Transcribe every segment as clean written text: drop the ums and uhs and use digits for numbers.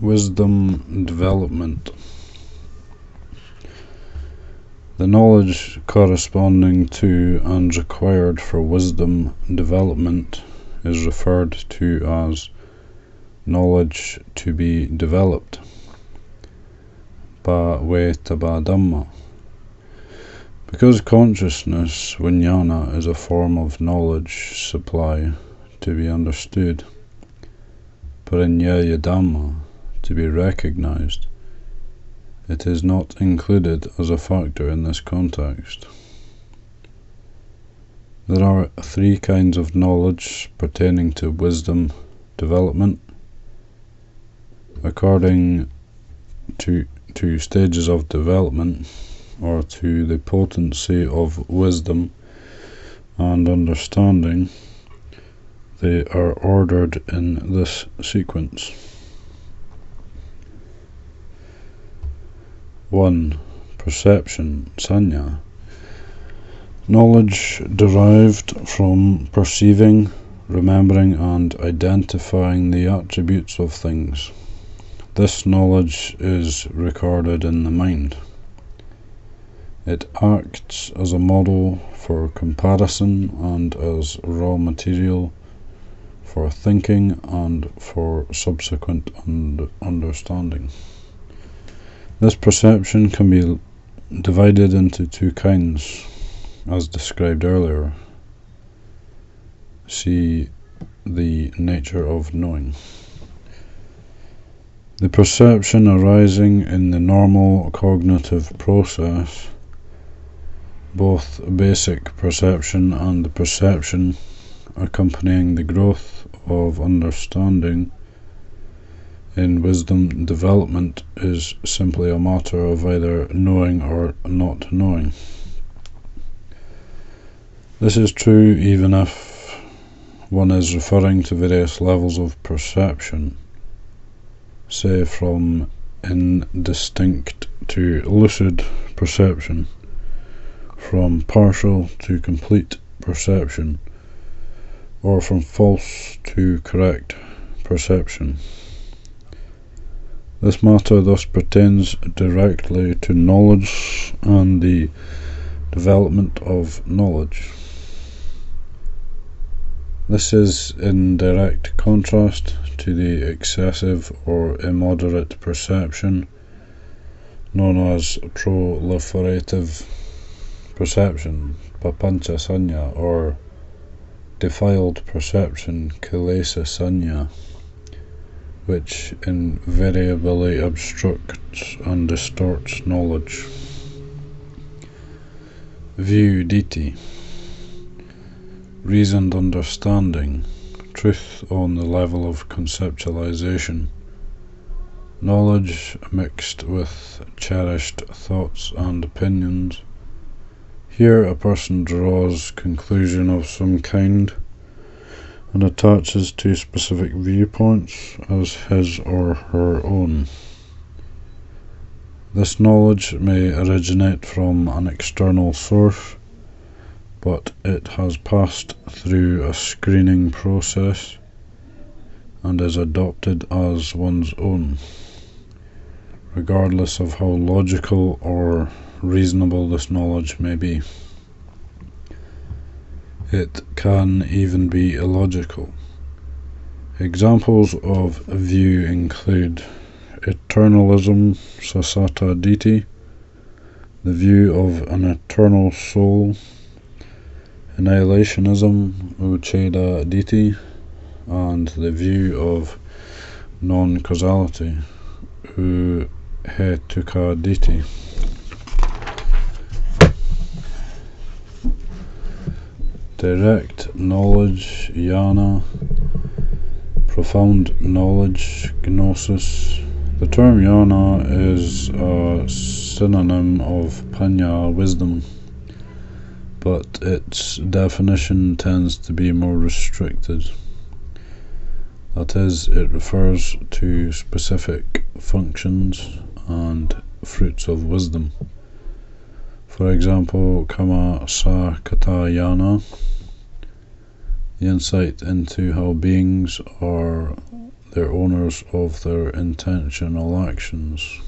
Wisdom development. The knowledge corresponding to and required for wisdom development is referred to as knowledge to be developed, Buddhadhamma. Because consciousness, vijnana, is a form of knowledge supply to be understood, Buddhadhamma, to be recognized, it is not included as a factor in this context. There are three kinds of knowledge pertaining to wisdom development, according to stages of development, or to the potency of wisdom and understanding. They are ordered in this sequence. 1. Perception, sanya. Knowledge derived from perceiving, remembering and identifying the attributes of things. This knowledge is recorded in the mind. It acts as a model for comparison and as raw material for thinking and for subsequent understanding. This perception can be divided into two kinds, as described earlier. See the nature of knowing. The perception arising in the normal cognitive process, both basic perception and the perception accompanying the growth of understanding in wisdom development, is simply a matter of either knowing or not knowing. This is true even if one is referring to various levels of perception, say from indistinct to lucid perception, from partial to complete perception, or from false to correct perception. This matter thus pertains directly to knowledge and the development of knowledge. This is in direct contrast to the excessive or immoderate perception known as proliferative perception, papancha sanya, or defiled perception, kilesa sanya, which invariably obstructs and distorts knowledge. View diti. Reasoned understanding, truth on the level of conceptualization, knowledge mixed with cherished thoughts and opinions. Here a person draws conclusion of some kind and attaches to specific viewpoints as his or her own. This knowledge may originate from an external source, but it has passed through a screening process and is adopted as one's own, regardless of how logical or reasonable this knowledge may be. It can even be illogical. Examples of view include eternalism, sasata diti, the view of an eternal soul, annihilationism, ucceda diti, and the view of non-causality, uhetuka diti. Direct knowledge, jnana, profound knowledge, gnosis. The term jnana is a synonym of panya, wisdom, but its definition tends to be more restricted. That is, it refers to specific functions and fruits of wisdom. For example, kama sa kata jnana, the insight into how beings are they're owners of their intentional actions.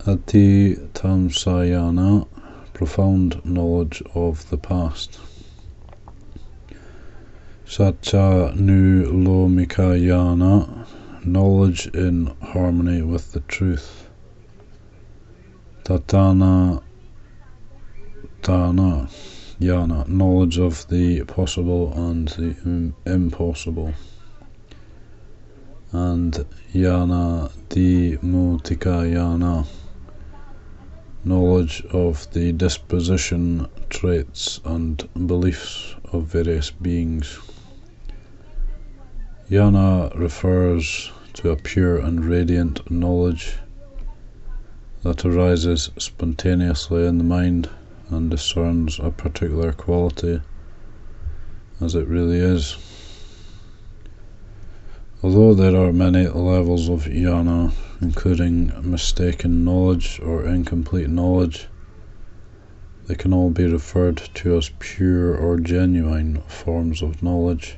Ati tamsayana, profound knowledge of the past. Satcha nu lomikayana, knowledge in harmony with the truth. Tatana Tana Yana, knowledge of the possible and the impossible. And Yana Dimutika Yana, knowledge of the disposition, traits, and beliefs of various beings. Yana refers to a pure and radiant knowledge that arises spontaneously in the mind and discerns a particular quality as it really is. Although there are many levels of jnana, including mistaken knowledge or incomplete knowledge, they can all be referred to as pure or genuine forms of knowledge,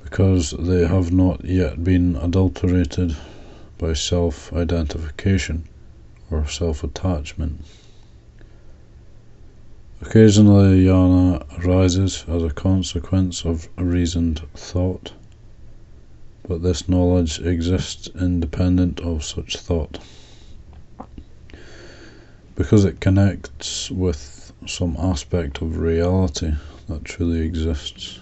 because they have not yet been adulterated by self-identification or self-attachment. Occasionally, jnana arises as a consequence of reasoned thought, but this knowledge exists independent of such thought, because it connects with some aspect of reality that truly exists.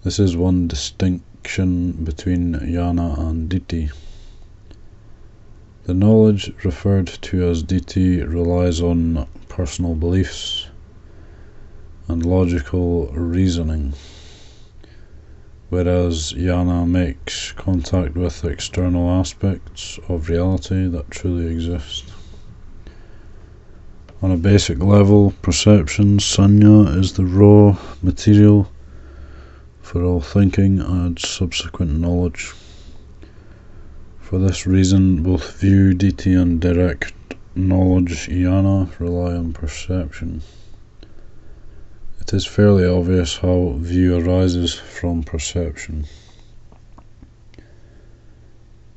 This is one distinction between jnana and ditthi. The knowledge referred to as ditthi relies on personal beliefs and logical reasoning, whereas jnana makes contact with external aspects of reality that truly exist. On a basic level, perception, sanya, is the raw material for all thinking and subsequent knowledge. For this reason, both view, ditthi, and direct knowledge, jnana, rely on perception. It is fairly obvious how view arises from perception.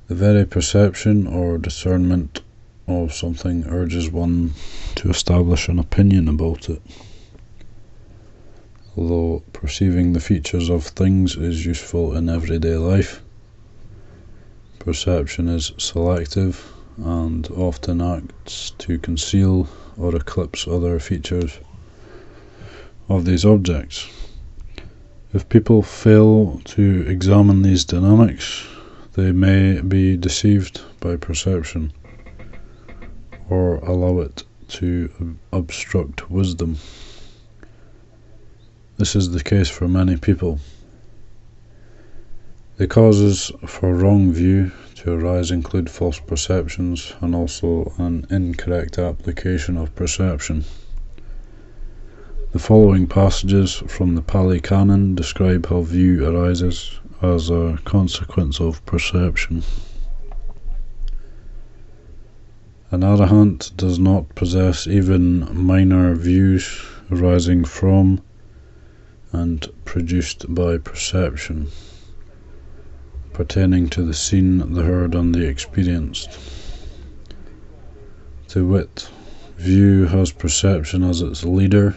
The very perception or discernment of something urges one to establish an opinion about it. Although perceiving the features of things is useful in everyday life, perception is selective and often acts to conceal or eclipse other features of these objects. If people fail to examine these dynamics, they may be deceived by perception or allow it to obstruct wisdom. This is the case for many people. The causes for wrong view to arise include false perceptions and also an incorrect application of perception. The following passages from the Pali Canon describe how view arises as a consequence of perception. An arahant does not possess even minor views arising from and produced by perception, pertaining to the seen, the heard, and the experienced. To wit, view has perception as its leader,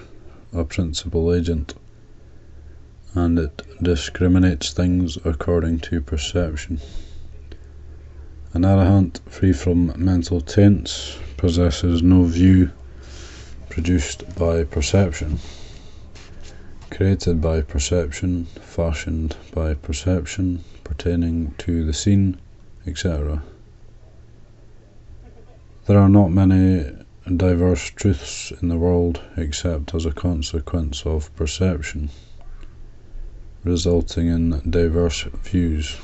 a principal agent, and it discriminates things according to perception. An arahant free from mental taints possesses no view produced by perception, created by perception, fashioned by perception, pertaining to the seen, etc. There are not many diverse truths in the world except as a consequence of perception, resulting in diverse views.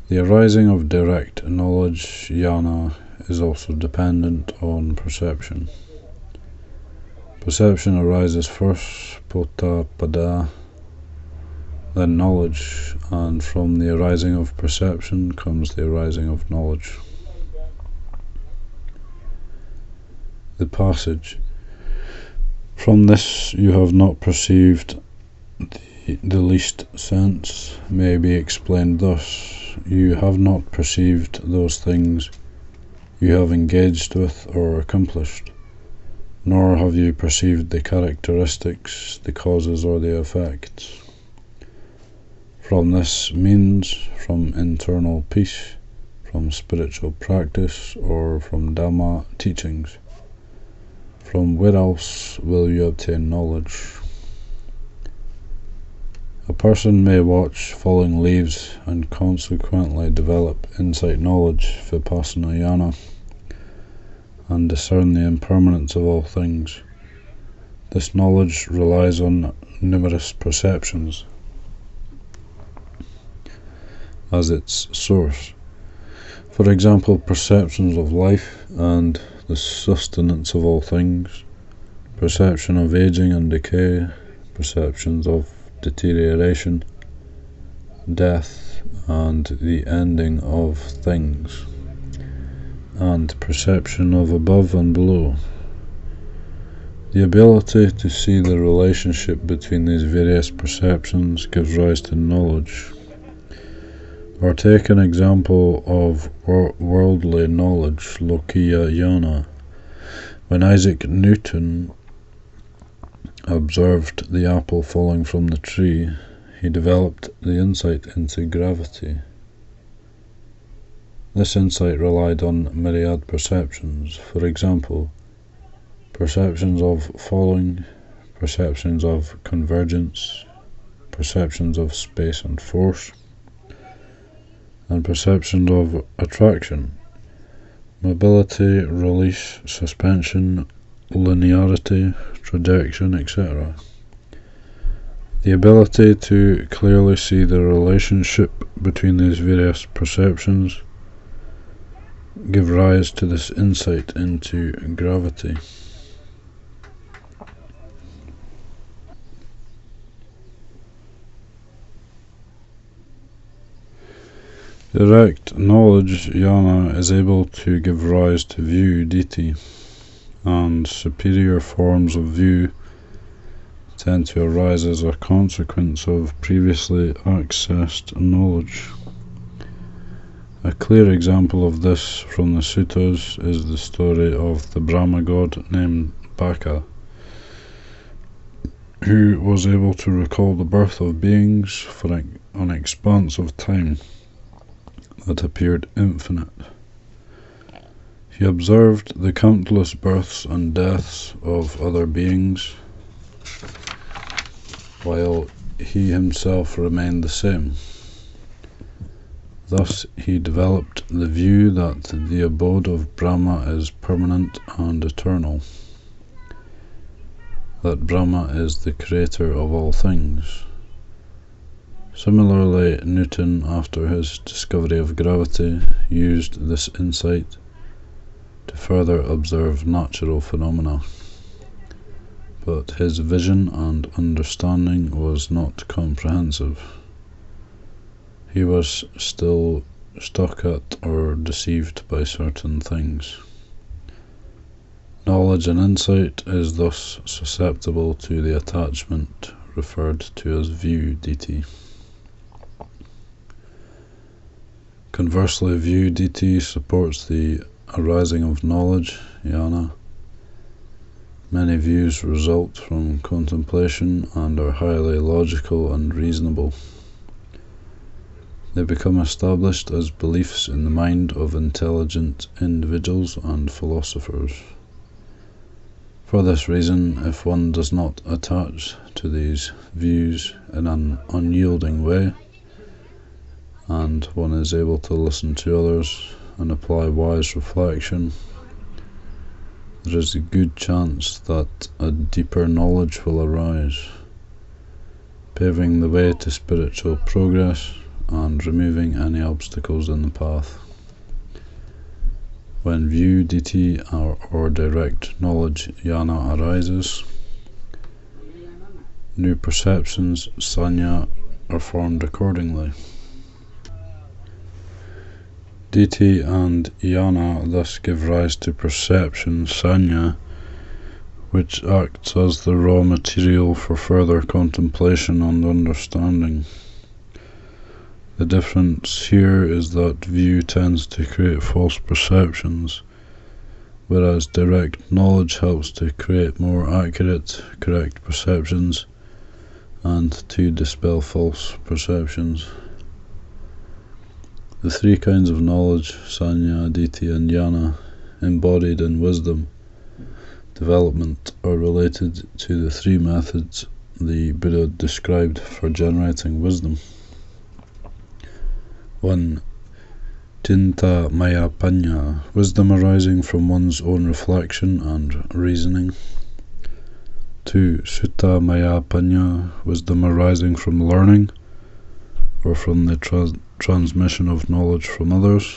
The arising of direct knowledge, jnana, is also dependent on perception. Perception arises first, potapada, then knowledge, and from the arising of perception comes the arising of knowledge. The passage. From this you have not perceived the least sense may be explained thus: you have not perceived those things you have engaged with or accomplished, nor have you perceived the characteristics, the causes or the effects. From this means, from internal peace, from spiritual practice, or from Dhamma teachings, from where else will you obtain knowledge? A person may watch falling leaves and consequently develop insight knowledge, vipassana jnana, and discern the impermanence of all things. This knowledge relies on numerous perceptions as its source. For example, perceptions of life and the sustenance of all things, perception of aging and decay, perceptions of deterioration, death, and the ending of things, and perception of above and below. The ability to see the relationship between these various perceptions gives rise to knowledge. Or take an example of worldly knowledge, lokiya jnana. When Isaac Newton observed the apple falling from the tree, he developed the insight into gravity. This insight relied on myriad perceptions. For example, perceptions of falling, perceptions of convergence, perceptions of space and force, and perceptions of attraction, mobility, release, suspension, linearity, trajectory, etc. The ability to clearly see the relationship between these various perceptions give rise to this insight into gravity. Direct knowledge jnana is able to give rise to view ditthi, and superior forms of view tend to arise as a consequence of previously accessed knowledge. A clear example of this from the suttas is the story of the Brahma god named Baka, who was able to recall the birth of beings for an expanse of time that appeared infinite. He observed the countless births and deaths of other beings, while he himself remained the same. Thus he developed the view that the abode of Brahma is permanent and eternal, that Brahma is the creator of all things. Similarly, Newton, after his discovery of gravity, used this insight to further observe natural phenomena, but his vision and understanding was not comprehensive. He was still stuck at or deceived by certain things. Knowledge and insight is thus susceptible to the attachment referred to as view ditthi. Conversely, view ditthi supports the arising of knowledge jnana. Many views result from contemplation and are highly logical and reasonable. They become established as beliefs in the mind of intelligent individuals and philosophers. For this reason, if one does not attach to these views in an unyielding way, and one is able to listen to others and apply wise reflection, there is a good chance that a deeper knowledge will arise, paving the way to spiritual progress and removing any obstacles in the path. When view ditthi or direct knowledge jnana arises, new perceptions, sanya, are formed accordingly. Ditthi and jnana thus give rise to perception, sanya, which acts as the raw material for further contemplation and understanding. The difference here is that view tends to create false perceptions, whereas direct knowledge helps to create more accurate, correct perceptions and to dispel false perceptions. The three kinds of knowledge, sanya, ditthi and jnana, embodied in wisdom development, are related to the three methods the Buddha described for generating wisdom. 1. Cinta maya panya, wisdom arising from one's own reflection and reasoning. 2. Sutta maya panya, wisdom arising from learning or from the transmission of knowledge from others.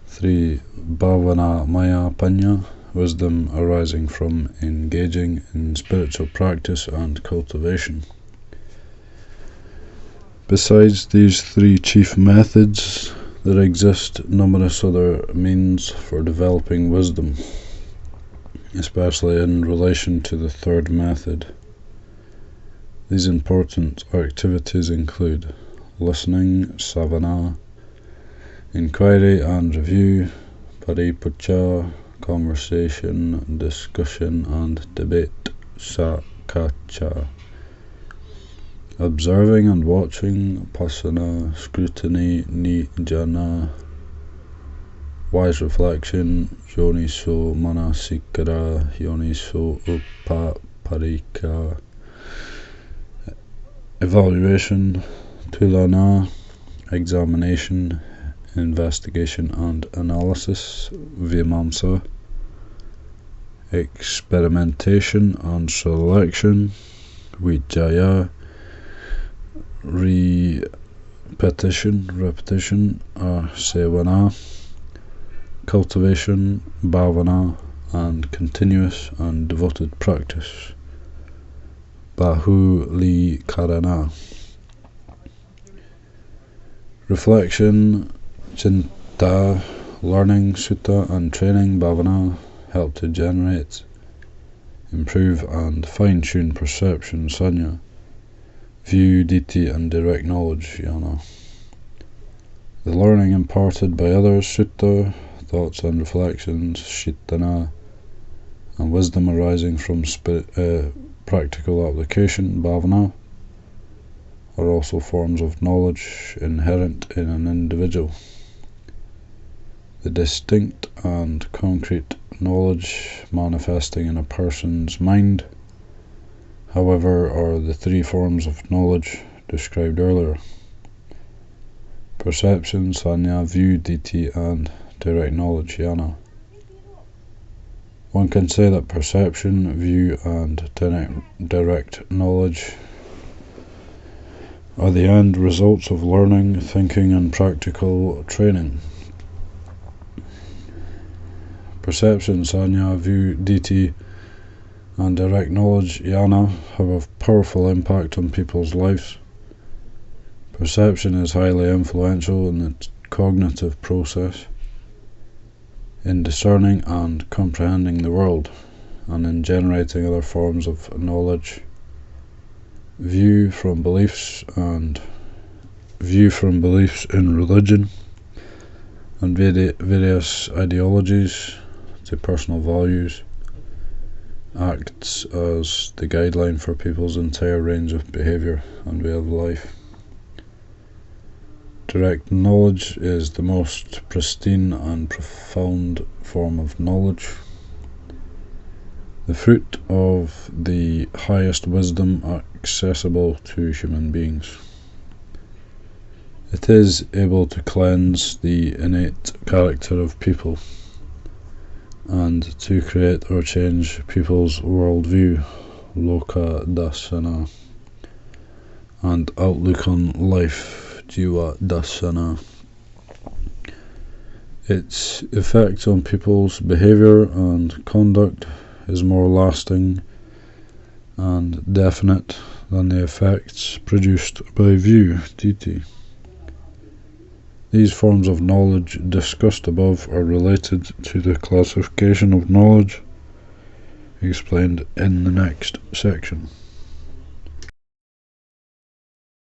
3. Bhavana maya panya, wisdom arising from engaging in spiritual practice and cultivation. Besides these three chief methods, there exist numerous other means for developing wisdom, especially in relation to the third method. These important activities include listening, savana, inquiry and review, paripucca, conversation, discussion and debate, sakacca, observing and watching, pasana, scrutiny, nijana, wise reflection, yoniso manasikara, yoniso upaparika, evaluation, tulana, examination, investigation and analysis, vimamsa, experimentation and selection, vijaya, repetition, sevana, cultivation, bhavana, and continuous and devoted practice, bahuli karana. Reflection, cinta, learning, sutta and training, bhavana, help to generate, improve and fine-tune perception, sanya, view, ditthi and direct knowledge, jnana. The learning imparted by others, sutta, thoughts and reflections, chitana, and wisdom arising from practical application, bhavana, are also forms of knowledge inherent in an individual. The distinct and concrete knowledge manifesting in a person's mind, however, are the three forms of knowledge described earlier: perception, sanya, view, ditthi, and direct knowledge, jnana. One can say that perception, view, and direct knowledge are the end results of learning, thinking, and practical training. Perception, sanya, view, ditthi, and direct knowledge, jnana, have a powerful impact on people's lives. Perception is highly influential in the cognitive process, in discerning and comprehending the world, and in generating other forms of knowledge. View from beliefs in religion and various ideologies to personal values acts as the guideline for people's entire range of behaviour and way of life. Direct knowledge is the most pristine and profound form of knowledge, the fruit of the highest wisdom accessible to human beings. It is able to cleanse the innate character of people and to create or change people's worldview, loka dasana, and outlook on life, jiva dasana. Its effect on people's behaviour and conduct is more lasting and definite than the effects produced by view, ditthi. These forms of knowledge discussed above are related to the classification of knowledge explained in the next section.